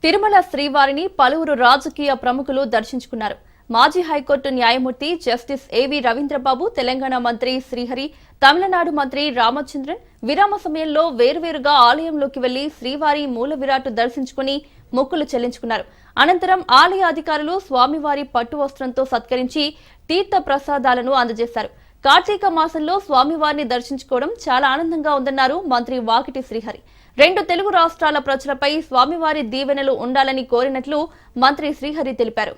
తిరుమల శ్రీవారిని పలువురు రాజకీయ ప్రముఖులు దర్శించుకున్నారు. మాజీ హైకోర్టు న్యాయమూర్తి జస్టిస్ ఏవి రవీంద్రబాబు, తెలంగాణ మంత్రి శ్రీహరి, తమిళనాడు మంత్రి రామచంద్రన్ విరామ సమయంలో వేర్వేరుగా ఆలయంలోకి వెళ్లి శ్రీవారి మూల విరాట్ దర్శించుకుని మొక్కులు చెల్లించుకున్నారు. అనంతరం ఆలయ అధికారులు స్వామివారి పట్టు వస్త్రంతో సత్కరించి తీర్థ ప్రసాదాలను అందజేశారు. కార్తీక మాసంలో స్వామివారిని దర్శించుకోవడం చాలా ఆనందంగా ఉందన్నారు మంత్రి వాకిటి శ్రీహరి. 2 తెలుగు రాష్ట్రాల ప్రజలపై స్వామివారి దీవెనలు ఉండాలని కోరినట్లు మంత్రి శ్రీహరి తెలిపారు.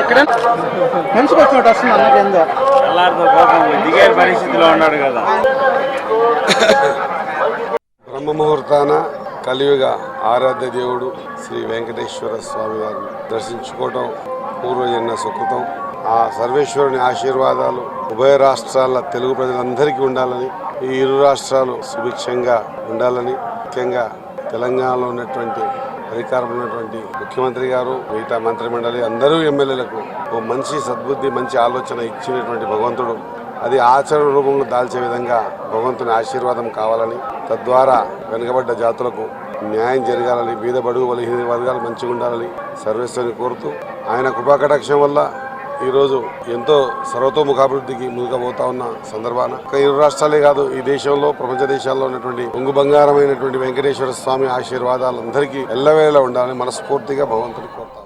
ఇక్కడ మనిషికి వచ్చినట్టు వస్తుంది అన్నది ఏందో దిగే పరిస్థితిలో ఉన్నాడు కదా. బ్రహ్మముహూర్తాన కలియుగ ఆరాధ్య దేవుడు శ్రీ వెంకటేశ్వర స్వామి వారిని దర్శించుకోవటం పూర్వజన్మ సుకృతం. ఆ సర్వేశ్వరుని ఆశీర్వాదాలు ఉభయ రాష్ట్రాల తెలుగు ప్రజలందరికీ ఉండాలని, ఈ ఇరు రాష్ట్రాలు సుభిక్షంగా ఉండాలని, ముఖ్యంగా తెలంగాణలో ఉన్నటువంటి అధికారంలో ఉన్నటువంటి ముఖ్యమంత్రి గారు, మిగతా మంత్రిమండలి అందరూ ఎమ్మెల్యేలకు ఓ మంచి సద్బుద్ధి, మంచి ఆలోచన ఇచ్చినటువంటి భగవంతుడు అది ఆచరణ రూపంలో దాల్చే విధంగా భగవంతుని ఆశీర్వాదం కావాలని, తద్వారా వెనుకబడ్డ జాతులకు న్యాయం జరగాలని, బీద బడుగు బలహీన వర్గాలు మంచిగా ఉండాలని సర్వేశ్వరుని కోరుతూ, ఆయన కృపాకటాక్షం వల్ల ఈరోజు ఎంతో సర్వతోముఖాభివృద్ధికి ముందుకుపోతా ఉన్న సందర్భాన ఇరు రాష్ట్రాలే కాదు, ఈ దేశంలో ప్రపంచ దేశాల్లో ఉన్నటువంటి పొంగు బంగారమైనటువంటి వెంకటేశ్వర స్వామి ఆశీర్వాదాలు అందరికీ ఎల్లవేళ ఉండాలని మనస్ఫూర్తిగా భగవంతుని కోరుతాం.